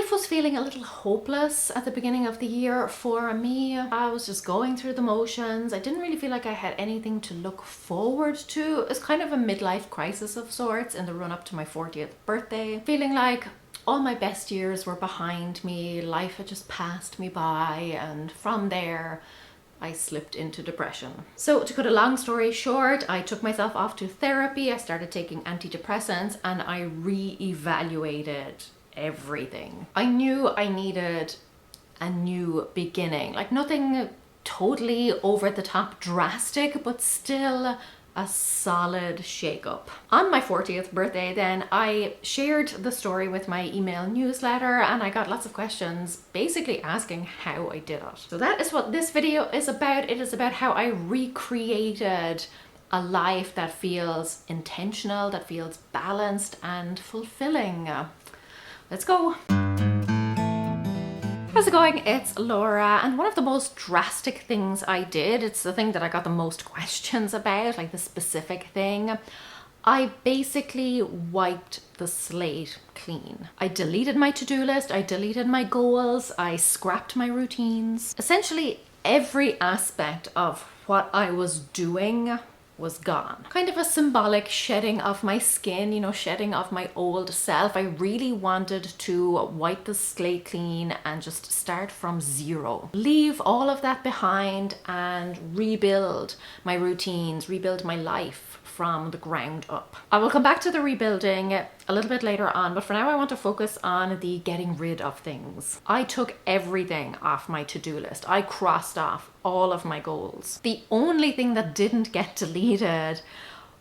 Life was feeling a little hopeless at the beginning of the year for me. I was just going through the motions. I didn't really feel like I had anything to look forward to. It's kind of a midlife crisis of sorts in the run up to my 40th birthday. Feeling like all my best years were behind me. Life had just passed me by, and from there I slipped into depression. So to cut a long story short, I took myself off to therapy. I started taking antidepressants and I re-evaluated everything. I knew I needed a new beginning, like nothing totally over the top drastic, but still a solid shake-up. On my 40th birthday then, I shared the story with my email newsletter and I got lots of questions basically asking how I did it. So that is what this video is about. It is about how I recreated a life that feels intentional, that feels balanced and fulfilling. Let's go. How's it going? It's Laura, and one of the most drastic things I did, it's the thing that I got the most questions about, like the specific thing, I basically wiped the slate clean. I deleted my to-do list, I deleted my goals, I scrapped my routines. Essentially, every aspect of what I was doing was gone. Kind of a symbolic shedding of my skin, you know, shedding of my old self. I really wanted to wipe the slate clean and just start from zero. Leave all of that behind and rebuild my routines, rebuild my life from the ground up. I will come back to the rebuilding a little bit later on, but for now I want to focus on the getting rid of things. I took everything off my to-do list. I crossed off all of my goals. The only thing that didn't get deleted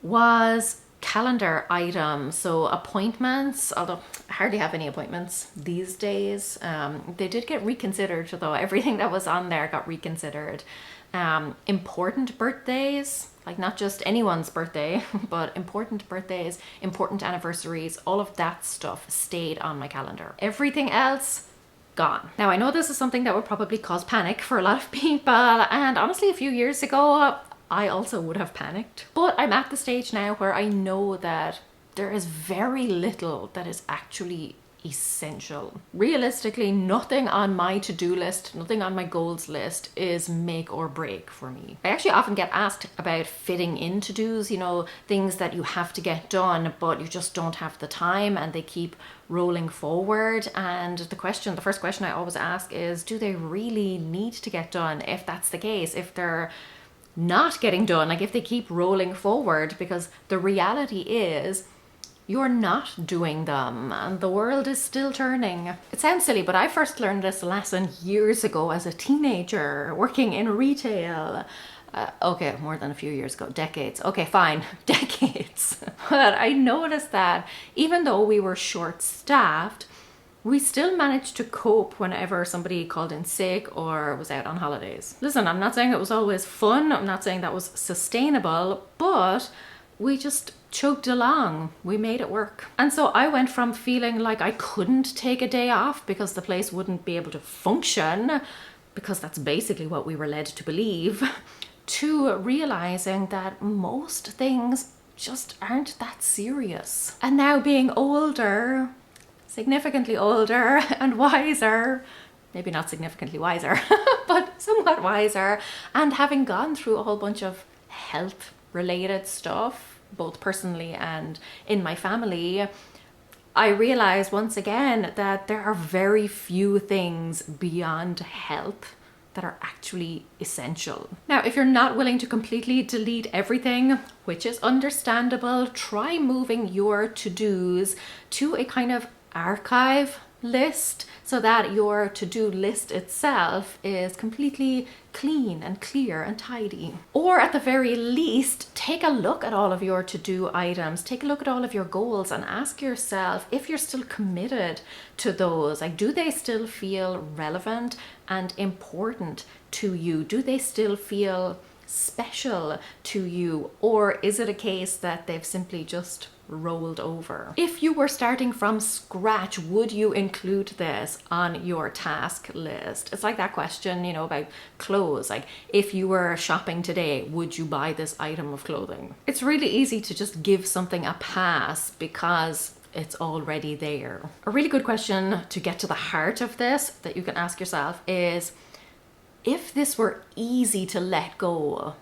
was calendar items, so appointments, although I hardly have any appointments these days. They did get reconsidered though. Everything that was on there got reconsidered. Important birthdays, like not just anyone's birthday, but important birthdays, important anniversaries, all of that stuff stayed on my calendar. Everything else, gone. Now I know this is something that would probably cause panic for a lot of people, and honestly a few years ago I also would have panicked. But I'm at the stage now where I know that there is very little that is actually essential. Realistically, nothing on my to-do list, nothing on my goals list is make or break for me. I actually often get asked about fitting in to-dos, you know, things that you have to get done, but you just don't have the time and they keep rolling forward. And the first question I always ask is, do they really need to get done? If that's the case, if they're not getting done, like if they keep rolling forward, because the reality is you're not doing them and the world is still turning. It sounds silly, but I first learned this lesson years ago as a teenager working in retail. Okay, more than a few years ago, decades. Okay, fine, decades. But I noticed that even though we were short-staffed, we still managed to cope whenever somebody called in sick or was out on holidays. Listen, I'm not saying it was always fun, I'm not saying that was sustainable, but we just choked along. We made it work. And so I went from feeling like I couldn't take a day off because the place wouldn't be able to function, because that's basically what we were led to believe, to realizing that most things just aren't that serious. And now being older, significantly older and wiser, maybe not significantly wiser, but somewhat wiser, and having gone through a whole bunch of health related stuff, both personally and in my family, I realized once again that there are very few things beyond health that are actually essential. Now, if you're not willing to completely delete everything, which is understandable, try moving your to-dos to a kind of archive list so that your to-do list itself is completely clean and clear and tidy. Or at the very least, take a look at all of your to-do items, take a look at all of your goals and ask yourself if you're still committed to those. Like, do they still feel relevant and important to you? Do they still feel special to you? Or is it a case that they've simply just rolled over? If you were starting from scratch, would you include this on your task list? It's like that question, you know, about clothes. Like, if you were shopping today, would you buy this item of clothing? It's really easy to just give something a pass because it's already there. A really good question to get to the heart of this that you can ask yourself is, if this were easy to let go,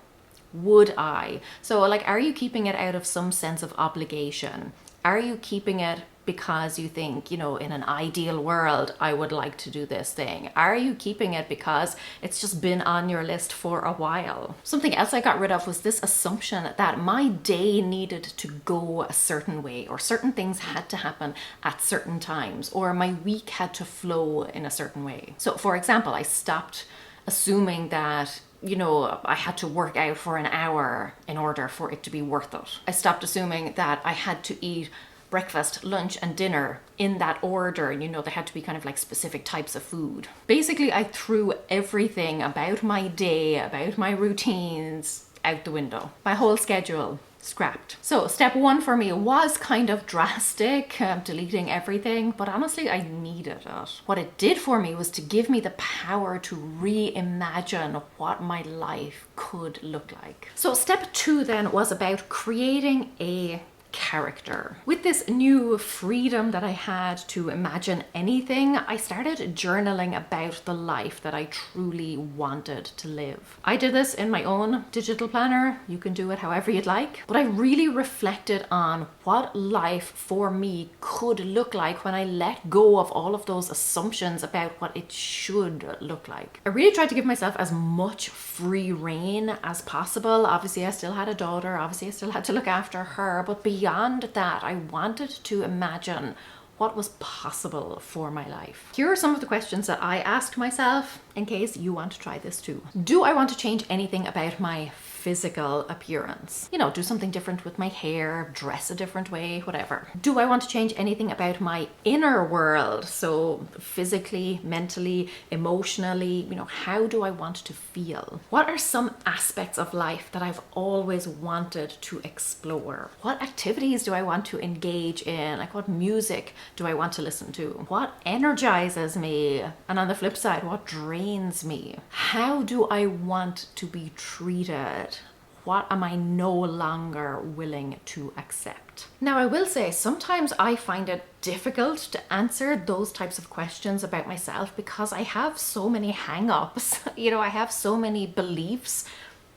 would I? So like, are you keeping it out of some sense of obligation? Are you keeping it because you think, in an ideal world, I would like to do this thing? Are you keeping it because it's just been on your list for a while? Something else I got rid of was this assumption that my day needed to go a certain way, or certain things had to happen at certain times, or my week had to flow in a certain way. So for example, I stopped assuming that I had to work out for an hour in order for it to be worth it. I stopped assuming that I had to eat breakfast, lunch, and dinner in that order. They had to be kind of like specific types of food. Basically, I threw everything about my day, about my routines, out the window. My whole schedule scrapped. So step one for me was kind of drastic, deleting everything, but honestly, I needed it. What it did for me was to give me the power to reimagine what my life could look like. So step two then was about creating a character. With this new freedom that I had to imagine anything, I started journaling about the life that I truly wanted to live. I did this in my own digital planner. You can do it however you'd like. But I really reflected on what life for me could look like when I let go of all of those assumptions about what it should look like. I really tried to give myself as much free rein as possible. Obviously, I still had a daughter. Obviously, I still had to look after her. But beyond that, I wanted to imagine what was possible for my life. Here are some of the questions that I asked myself in case you want to try this too. Do I want to change anything about my physical appearance? Do something different with my hair, dress a different way, whatever. Do I want to change anything about my inner world? So physically, mentally, emotionally, how do I want to feel? What are some aspects of life that I've always wanted to explore? What activities do I want to engage in? Like, what music do I want to listen to? What energizes me? And on the flip side, what drains me? How do I want to be treated? What am I no longer willing to accept? Now, I will say sometimes I find it difficult to answer those types of questions about myself because I have so many hang-ups. I have so many beliefs,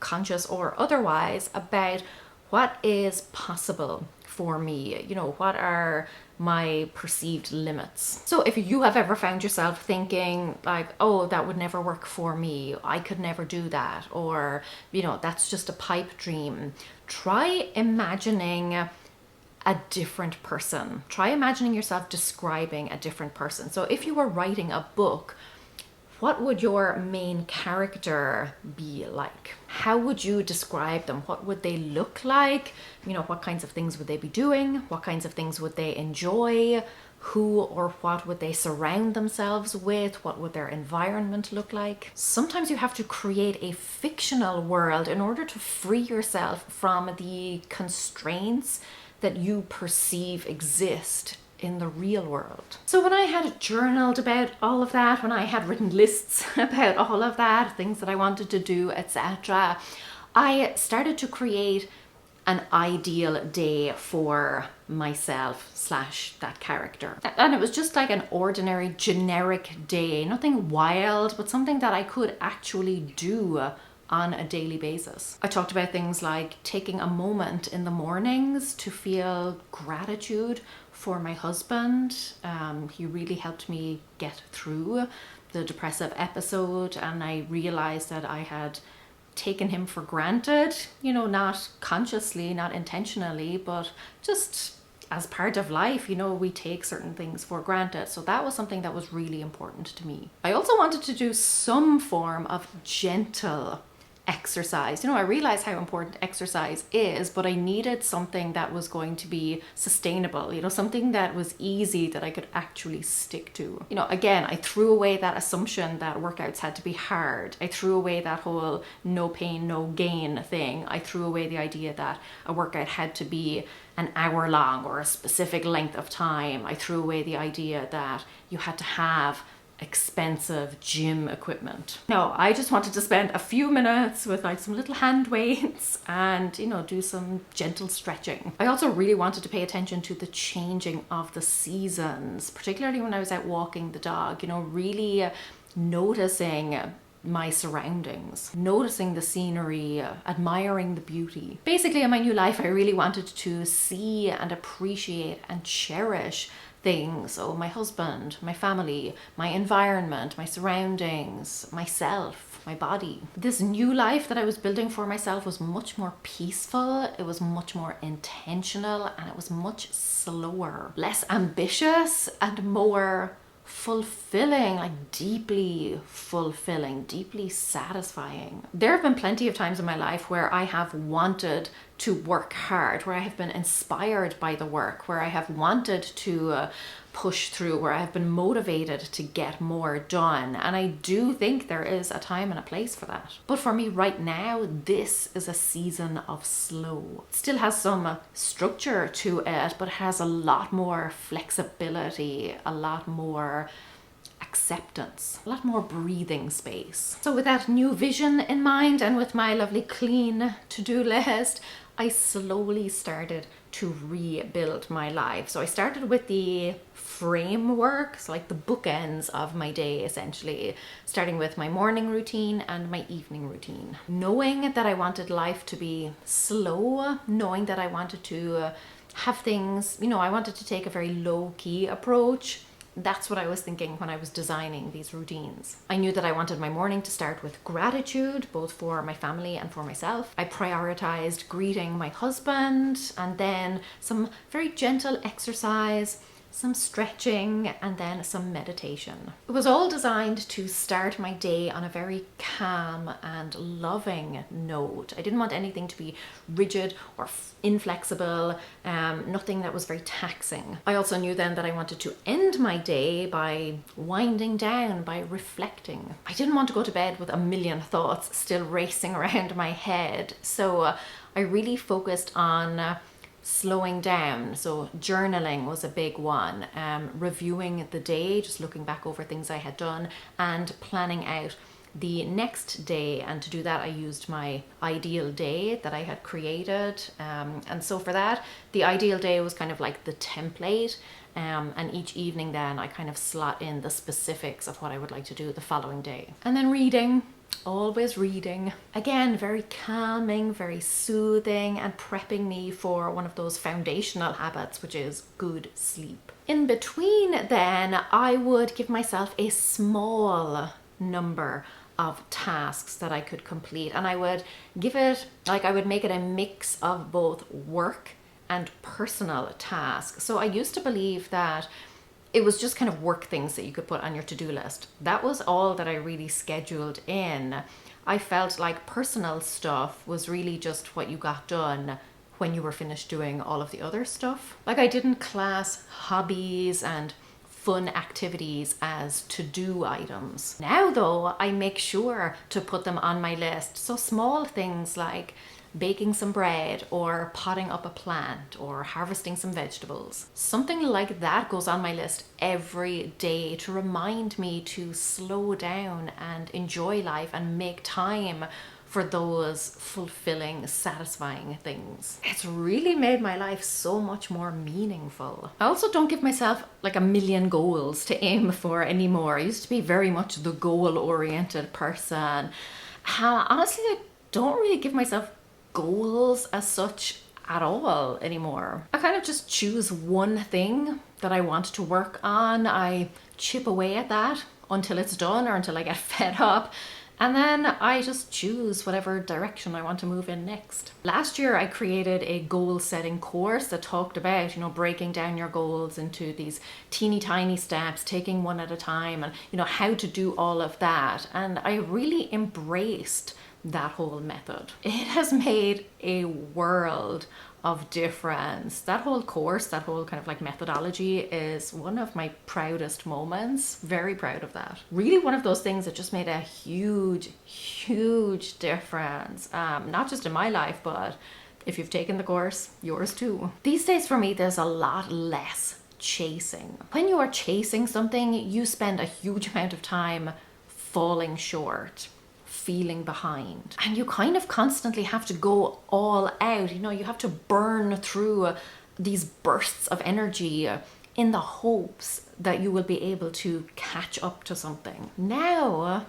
conscious or otherwise, about what is possible for me. What are my perceived limits? So if you have ever found yourself thinking like, oh, that would never work for me, I could never do that, or that's just a pipe dream, try imagining a different person. Try imagining yourself describing a different person. So if you were writing a book, what would your main character be like? How would you describe them? What would they look like? What kinds of things would they be doing? What kinds of things would they enjoy? Who or what would they surround themselves with? What would their environment look like? Sometimes you have to create a fictional world in order to free yourself from the constraints that you perceive exist in the real world. So when I had journaled about all of that, when I had written lists about all of that, things that I wanted to do, etc., I started to create an ideal day for myself / that character. And it was just like an ordinary, generic day, nothing wild, but something that I could actually do on a daily basis. I talked about things like taking a moment in the mornings to feel gratitude for my husband. He really helped me get through the depressive episode, and I realized that I had taken him for granted, not consciously, not intentionally, but just as part of life, we take certain things for granted. So that was something that was really important to me. I also wanted to do some form of gentle exercise. I realized how important exercise is, but I needed something that was going to be sustainable, something that was easy, that I could actually stick to. Again, I threw away that assumption that workouts had to be hard. I threw away that whole no pain, no gain thing. I threw away the idea that a workout had to be an hour long or a specific length of time. I threw away the idea that you had to have expensive gym equipment. No, I just wanted to spend a few minutes with like some little hand weights and, you know, do some gentle stretching. I also really wanted to pay attention to the changing of the seasons, particularly when I was out walking the dog, you know, really noticing my surroundings, noticing the scenery, admiring the beauty. Basically, in my new life, I really wanted to see and appreciate and cherish things. So my husband, my family, my environment, my surroundings, myself, my body. This new life that I was building for myself was much more peaceful, it was much more intentional, and it was much slower, less ambitious, and more fulfilling, like deeply fulfilling, deeply satisfying. There have been plenty of times in my life where I have wanted to work hard, where I have been inspired by the work, where I have wanted to push through, where I have been motivated to get more done. And I do think there is a time and a place for that. But for me right now, this is a season of slow. It still has some structure to it, but it has a lot more flexibility, a lot more acceptance, a lot more breathing space. So with that new vision in mind and with my lovely clean to-do list, I slowly started to rebuild my life. So I started with the framework, so like the bookends of my day essentially, starting with my morning routine and my evening routine. Knowing that I wanted life to be slow, knowing that I wanted to have things, you know, I wanted to take a very low-key approach. That's what I was thinking when I was designing these routines. I knew that I wanted my morning to start with gratitude, both for my family and for myself. I prioritized greeting my husband, and then some very gentle exercise, some stretching, and then some meditation. It was all designed to start my day on a very calm and loving note. I didn't want anything to be rigid or inflexible, nothing that was very taxing. I also knew then that I wanted to end my day by winding down, by reflecting. I didn't want to go to bed with a million thoughts still racing around my head, so I really focused on slowing down. So journaling was a big one, reviewing the day, just looking back over things I had done and planning out the next day. And to do that, I used my ideal day that I had created. And so for that, the ideal day was kind of like the template. And each evening then I kind of slot in the specifics of what I would like to do the following day. And then reading. Always reading. Again, very calming, very soothing, and prepping me for one of those foundational habits, which is good sleep. In between then, I would give myself a small number of tasks that I could complete, and I would give it, like I would make it a mix of both work and personal tasks. So I used to believe that it was just kind of work things that you could put on your to-do list. That was all that I really scheduled in. I felt like personal stuff was really just what you got done when you were finished doing all of the other stuff. Like I didn't class hobbies and fun activities as to-do items. Now though, I make sure to put them on my list. So small things like baking some bread or potting up a plant or harvesting some vegetables. Something like that goes on my list every day to remind me to slow down and enjoy life and make time for those fulfilling, satisfying things. It's really made my life so much more meaningful. I also don't give myself like a million goals to aim for anymore. I used to be very much the goal-oriented person. Honestly, I don't really give myself goals as such at all anymore. I kind of just choose one thing that I want to work on. I chip away at that until it's done or until I get fed up. And then I just choose whatever direction I want to move in next. Last year, I created a goal setting course that talked about, you know, breaking down your goals into these teeny tiny steps, taking one at a time, and, you know, how to do all of that. And I really embraced that whole method. It has made a world of difference. That whole course, that whole kind of like methodology is one of my proudest moments. Very proud of that. Really one of those things that just made a huge, huge difference. Not just in my life, but if you've taken the course, yours too. These days for me, there's a lot less chasing. When you are chasing something, you spend a huge amount of time falling short, feeling behind. And you kind of constantly have to go all out. You have to burn through these bursts of energy in the hopes that you will be able to catch up to something. Now,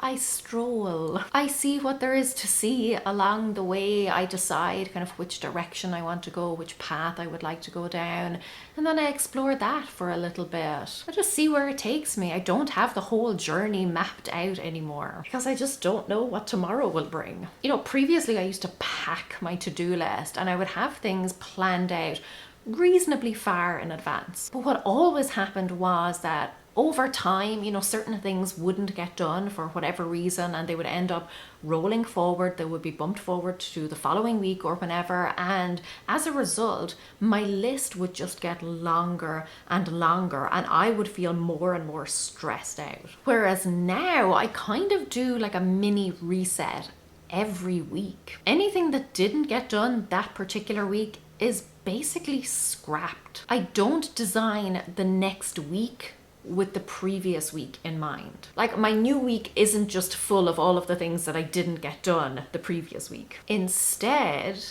I stroll. I see what there is to see along the way. I decide kind of which direction I want to go, which path I would like to go down, and then I explore that for a little bit. I just see where it takes me. I don't have the whole journey mapped out anymore because I just don't know what tomorrow will bring. Previously I used to pack my to-do list and I would have things planned out reasonably far in advance. But what always happened was that over time, certain things wouldn't get done for whatever reason, and they would end up rolling forward. They would be bumped forward to the following week or whenever. And as a result, my list would just get longer and longer, and I would feel more and more stressed out. Whereas now I kind of do like a mini reset every week. Anything that didn't get done that particular week is basically scrapped. I don't design the next week with the previous week in mind. Like, my new week isn't just full of all of the things that I didn't get done the previous week. Instead,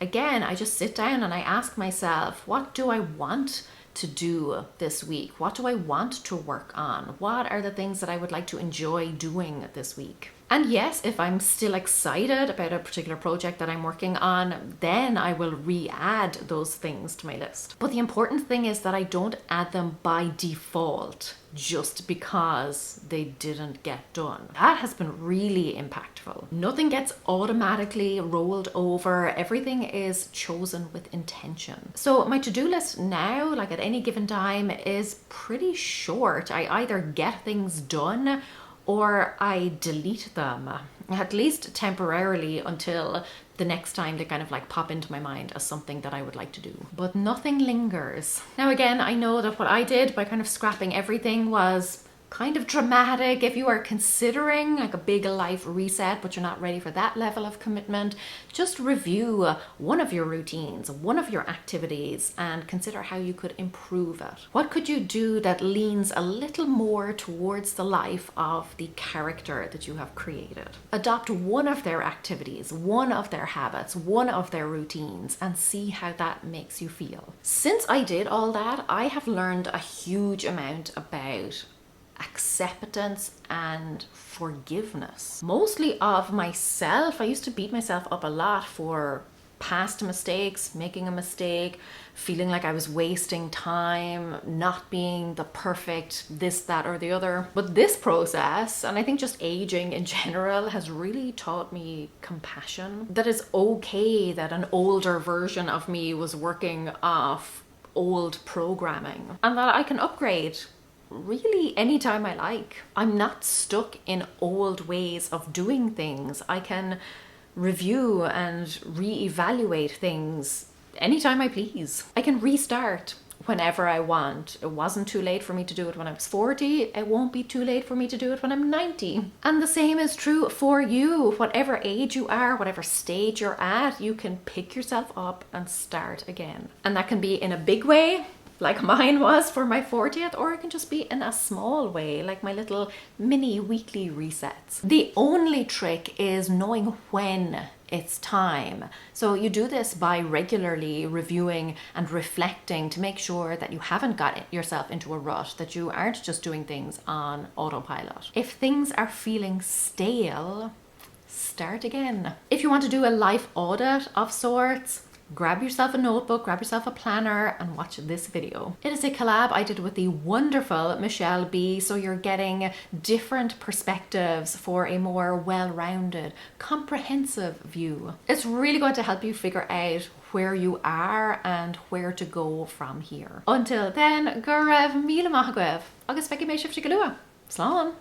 again, I just sit down and I ask myself, what do I want to do this week? What do I want to work on? What are the things that I would like to enjoy doing this week? And yes, if I'm still excited about a particular project that I'm working on, then I will re-add those things to my list. But the important thing is that I don't add them by default just because they didn't get done. That has been really impactful. Nothing gets automatically rolled over. Everything is chosen with intention. So my to-do list now, like at any given time, is pretty short. I either get things done or I delete them, at least temporarily, until the next time they kind of like pop into my mind as something that I would like to do. But nothing lingers. Now again, I know that what I did by kind of scrapping everything was kind of dramatic. If you are considering like a big life reset, but you're not ready for that level of commitment, just review one of your routines, one of your activities, and consider how you could improve it. What could you do that leans a little more towards the life of the character that you have created? Adopt one of their activities, one of their habits, one of their routines, and see how that makes you feel. Since I did all that, I have learned a huge amount about acceptance and forgiveness. Mostly of myself. I used to beat myself up a lot for past mistakes, making a mistake, feeling like I was wasting time, not being the perfect this, that, or the other. But this process, and I think just aging in general, has really taught me compassion. That it's okay that an older version of me was working off old programming, and that I can upgrade really anytime I like. I'm not stuck in old ways of doing things. I can review and reevaluate things anytime I please. I can restart whenever I want. It wasn't too late for me to do it when I was 40. It won't be too late for me to do it when I'm 90. And the same is true for you. Whatever age you are, whatever stage you're at, you can pick yourself up and start again. And that can be in a big way, like mine was for my 40th, or it can just be in a small way, like my little mini weekly resets. The only trick is knowing when it's time. So you do this by regularly reviewing and reflecting to make sure that you haven't got yourself into a rut, that you aren't just doing things on autopilot. If things are feeling stale, start again. If you want to do a life audit of sorts, grab yourself a notebook, grab yourself a planner, and watch this video. It is a collab I did with the wonderful Michelle B, so you're getting different perspectives for a more well-rounded, comprehensive view. It's really going to help you figure out where you are and where to go from here. Until then, go raibh míle maith agaibh, agus feicimid mé sibhte go luath. Slán.